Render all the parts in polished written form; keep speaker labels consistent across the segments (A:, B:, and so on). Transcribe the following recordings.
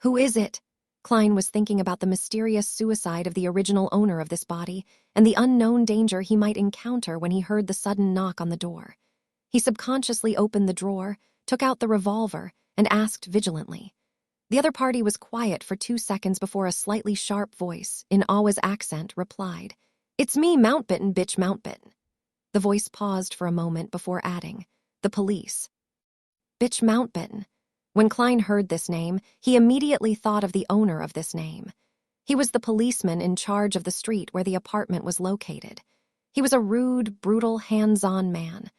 A: Who is it? Klein was thinking about the mysterious suicide of the original owner of this body and the unknown danger he might encounter when he heard the sudden knock on the door. He subconsciously opened the drawer, took out the revolver, and asked vigilantly. The other party was quiet for 2 seconds before a slightly sharp voice, in Awa's accent, replied, "It's me, Mountbatten, bitch Mountbatten." The voice paused for a moment before adding, "The police." Bitch Mountbatten. When Klein heard this name, he immediately thought of the owner of this name. He was the policeman in charge of the street where the apartment was located. He was a rude, brutal, hands-on man.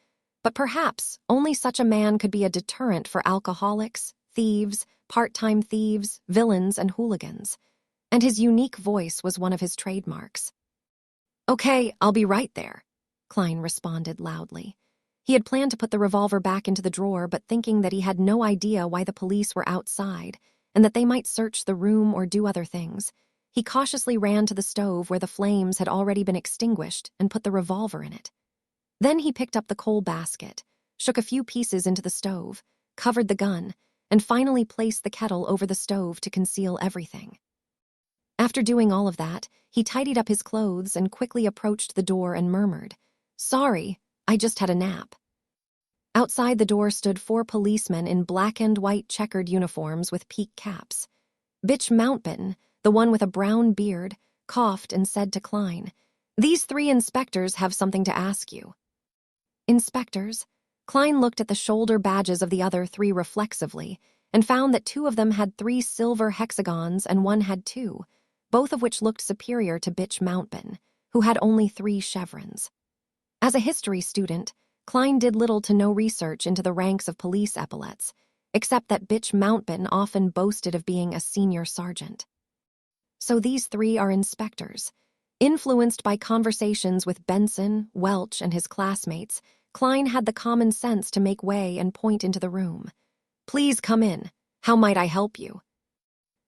A: But perhaps only such a man could be a deterrent for alcoholics, thieves, part-time thieves, villains, and hooligans. And his unique voice was one of his trademarks. "Okay, I'll be right there," Klein responded loudly. He had planned to put the revolver back into the drawer, but thinking that he had no idea why the police were outside and that they might search the room or do other things, he cautiously ran to the stove where the flames had already been extinguished and put the revolver in it. Then he picked up the coal basket, shook a few pieces into the stove, covered the gun, and finally placed the kettle over the stove to conceal everything. After doing all of that, he tidied up his clothes and quickly approached the door and murmured, "Sorry, I just had a nap." Outside the door stood 4 policemen in black and white checkered uniforms with peak caps. Bitch Mountbatten, the one with a brown beard, coughed and said to Klein, "These 3 inspectors have something to ask you." Inspectors? Klein looked at the shoulder badges of the other 3 reflexively and found that 2 of them had 3 silver hexagons and 1 had 2, both of which looked superior to Bitch Mountbatten, who had only 3 chevrons. As a history student, Klein did little to no research into the ranks of police epaulets, except that Bitch Mountbatten often boasted of being a senior sergeant. So these 3 are inspectors. Influenced by conversations with Benson, Welch, and his classmates, Klein had the common sense to make way and point into the room. "Please come in. How might I help you?"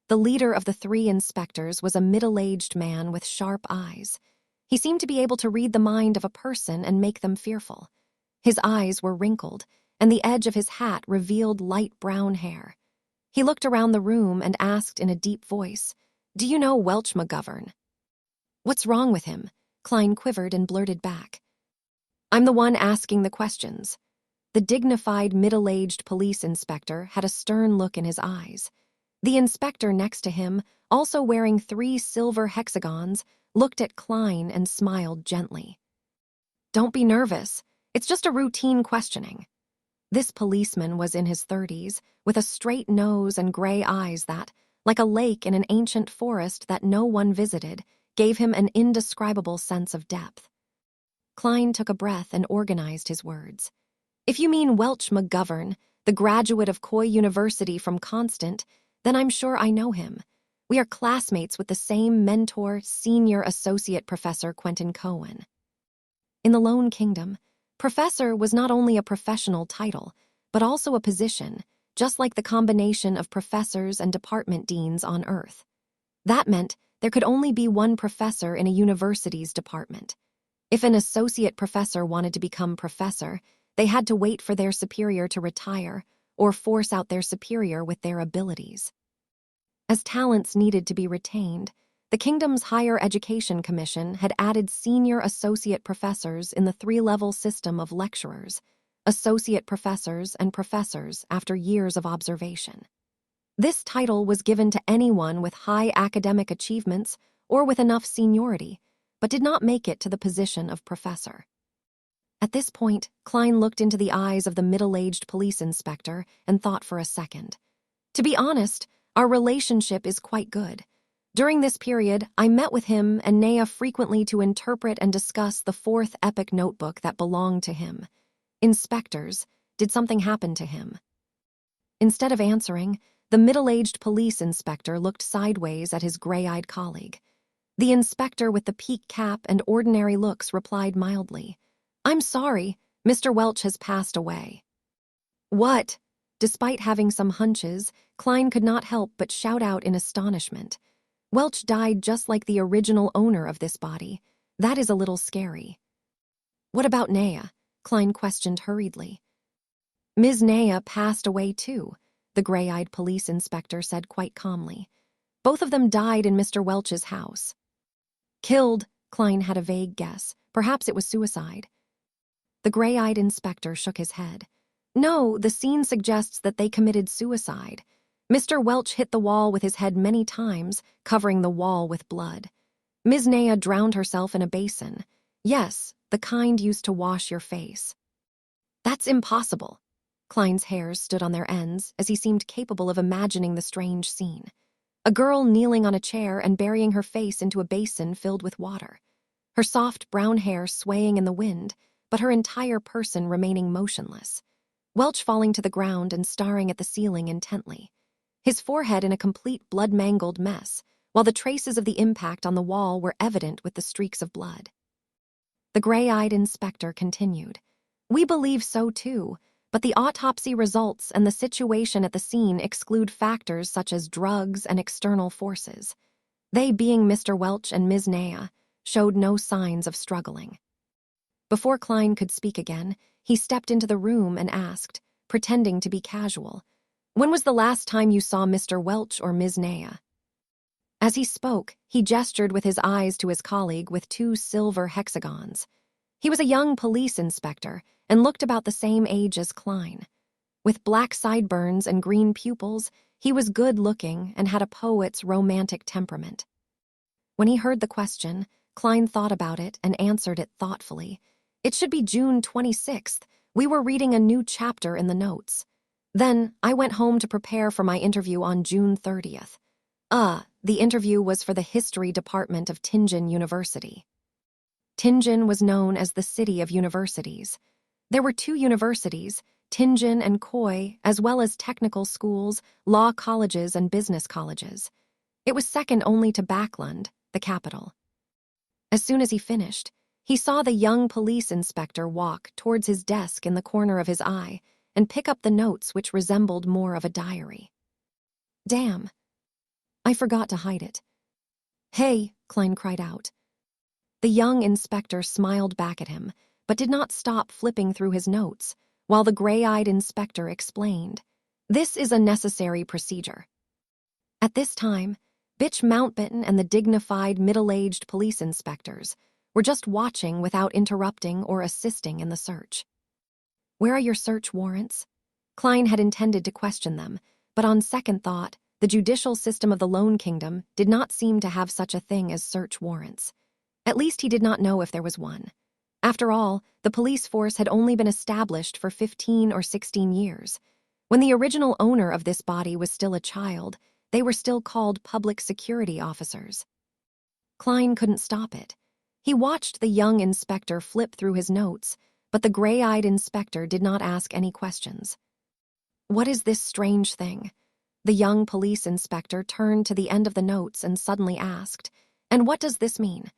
A: The leader of the 3 inspectors was a middle-aged man with sharp eyes. He seemed to be able to read the mind of a person and make them fearful. His eyes were wrinkled, and the edge of his hat revealed light brown hair. He looked around the room and asked in a deep voice, "Do you know Welch McGovern?" "What's wrong with him?" Klein quivered and blurted back. "I'm the one asking the questions." The dignified, middle-aged police inspector had a stern look in his eyes. The inspector next to him, also wearing 3 silver hexagons, looked at Klein and smiled gently. "Don't be nervous. It's just a routine questioning." This policeman was in his 30s, with a straight nose and gray eyes that, like a lake in an ancient forest that no one visited, gave him an indescribable sense of depth. Klein took a breath and organized his words. "If you mean Welch McGovern, the graduate of Coy University from Constant, then I'm sure I know him. We are classmates with the same mentor, Senior Associate Professor Quentin Cohen." In the Lone Kingdom, professor was not only a professional title, but also a position, just like the combination of professors and department deans on Earth. That meant there could only be one professor in a university's department. If an associate professor wanted to become professor, they had to wait for their superior to retire or force out their superior with their abilities. As talents needed to be retained, the kingdom's Higher Education Commission had added senior associate professors in the 3-level system of lecturers, associate professors, and professors after years of observation. This title was given to anyone with high academic achievements or with enough seniority, but did not make it to the position of professor. At this point, Klein looked into the eyes of the middle-aged police inspector and thought for a second. "To be honest, our relationship is quite good. During this period, I met with him and Naya frequently to interpret and discuss the 4th epic notebook that belonged to him. Inspectors, did something happen to him?" Instead of answering, the middle-aged police inspector looked sideways at his gray-eyed colleague. The inspector with the peak cap and ordinary looks replied mildly, "I'm sorry, Mr. Welch has passed away." "What?" Despite having some hunches, Klein could not help but shout out in astonishment. "Welch died just like the original owner of this body. That is a little scary." "What about Naya?" Klein questioned hurriedly. "Ms. Naya passed away too. the gray-eyed police inspector said quite calmly. Both of them died in Mr. Welch's house. Killed, Klein had a vague guess. Perhaps it was suicide. The gray-eyed inspector shook his head. No, the scene suggests that they committed suicide. Mr. Welch hit the wall with his head many times, covering the wall with blood. Ms. Naya drowned herself in a basin. Yes, the kind used to wash your face. That's impossible. Klein's hairs stood on their ends as he seemed capable of imagining the strange scene. A girl kneeling on a chair and burying her face into a basin filled with water. Her soft brown hair swaying in the wind, but her entire person remaining motionless. Welch falling to the ground and staring at the ceiling intently. His forehead in a complete blood-mangled mess, while the traces of the impact on the wall were evident with the streaks of blood. The gray-eyed inspector continued. We believe so too, but the autopsy results and the situation at the scene exclude factors such as drugs and external forces. They, being Mr. Welch and Ms. Naya, showed no signs of struggling. Before Klein could speak again, he stepped into the room and asked, pretending to be casual, "When was the last time you saw Mr. Welch or Ms. Naya?" As he spoke, he gestured with his eyes to his colleague with 2 silver hexagons. He was a young police inspector and looked about the same age as Klein. With black sideburns and green pupils, he was good-looking and had a poet's romantic temperament. When he heard the question, Klein thought about it and answered it thoughtfully. It should be June 26th. We were reading a new chapter in the notes. Then, I went home to prepare for my interview on June 30th. The interview was for the history department of Tianjin University. Tianjin was known as the city of universities. There were 2 universities, Tianjin and Koi, as well as technical schools, law colleges, and business colleges. It was second only to Backlund, the capital. As soon as he finished, he saw the young police inspector walk towards his desk in the corner of his eye and pick up the notes which resembled more of a diary. Damn. I forgot to hide it. Hey, Klein cried out. The young inspector smiled back at him, but did not stop flipping through his notes, while the gray-eyed inspector explained, "This is a necessary procedure." At this time, Bitch Mountbatten and the dignified, middle-aged police inspectors were just watching without interrupting or assisting in the search. Where are your search warrants? Klein had intended to question them, but on second thought, the judicial system of the Lone Kingdom did not seem to have such a thing as search warrants. At least he did not know if there was one. After all, the police force had only been established for 15 or 16 years. When the original owner of this body was still a child, they were still called public security officers. Klein couldn't stop it. He watched the young inspector flip through his notes, but the gray-eyed inspector did not ask any questions. What is this strange thing? The young police inspector turned to the end of the notes and suddenly asked, "And what does this mean?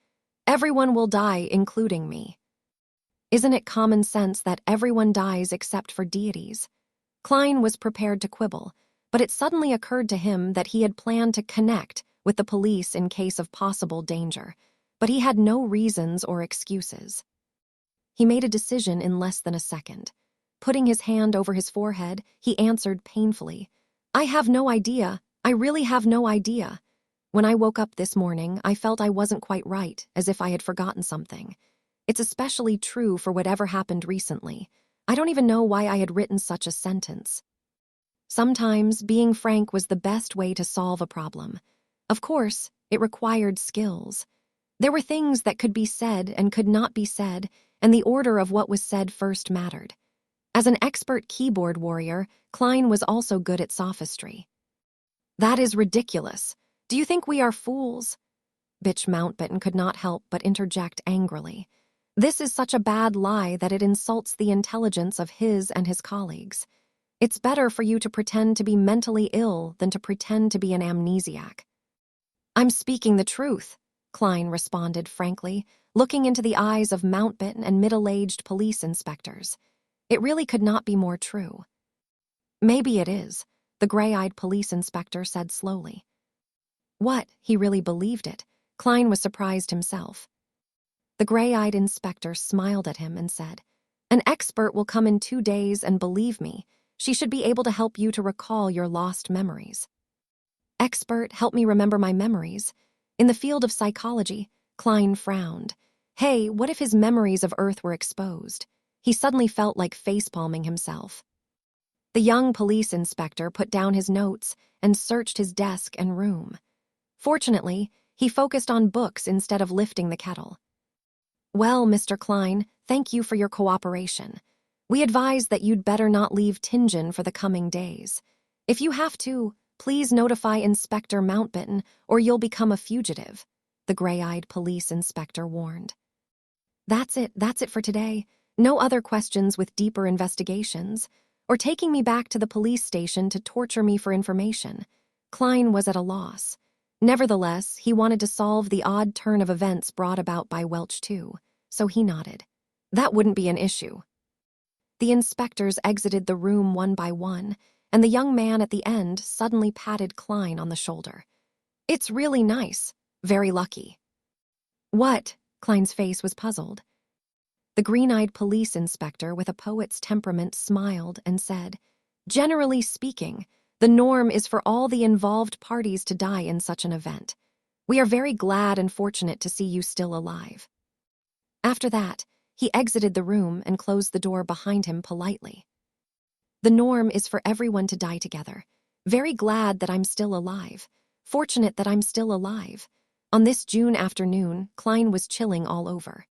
A: Everyone will die, including me." Isn't it common sense that everyone dies except for deities? Klein was prepared to quibble, but it suddenly occurred to him that he had planned to connect with the police in case of possible danger, but he had no reasons or excuses. He made a decision in less than a second. Putting his hand over his forehead, he answered painfully, "I have no idea. I really have no idea. When I woke up this morning, I felt I wasn't quite right, as if I had forgotten something. It's especially true for whatever happened recently. I don't even know why I had written such a sentence." Sometimes being frank was the best way to solve a problem. Of course, it required skills. There were things that could be said and could not be said, and the order of what was said first mattered. As an expert keyboard warrior, Klein was also good at sophistry. "That is ridiculous. Do you think we are fools?" Bitch Mountbatten could not help but interject angrily. "This is such a bad lie that it insults the intelligence of his and his colleagues. It's better for you to pretend to be mentally ill than to pretend to be an amnesiac." "I'm speaking the truth," Klein responded frankly, looking into the eyes of Mountbatten and middle-aged police inspectors. It really could not be more true. "Maybe it is," the gray-eyed police inspector said slowly. What, he really believed it? Klein was surprised himself. The gray-eyed inspector smiled at him and said, "An expert will come in 2 days and believe me. She should be able to help you to recall your lost memories. Expert, help me remember my memories. In the field of psychology, Klein frowned. Hey, what if his memories of Earth were exposed? He suddenly felt like facepalming himself. The young police inspector put down his notes and searched his desk and room. Fortunately, he focused on books instead of lifting the kettle. Well, Mr. Klein, thank you for your cooperation. We advise that you'd better not leave Tingen for the coming days. If you have to, please notify Inspector Mountbatten or you'll become a fugitive, the gray-eyed police inspector warned. That's it for today. No other questions with deeper investigations, or taking me back to the police station to torture me for information. Klein was at a loss. Nevertheless, he wanted to solve the odd turn of events brought about by Welch too, so he nodded. That wouldn't be an issue. The inspectors exited the room one by one, and the young man at the end suddenly patted Klein on the shoulder. It's really nice. Very lucky. What? Klein's face was puzzled. The green-eyed police inspector with a poet's temperament smiled and said, Generally speaking, the norm is for all the involved parties to die in such an event. We are very glad and fortunate to see you still alive. After that, he exited the room and closed the door behind him politely. The norm is for everyone to die together. Very glad that I'm still alive. Fortunate that I'm still alive. On this June afternoon, Klein was chilling all over.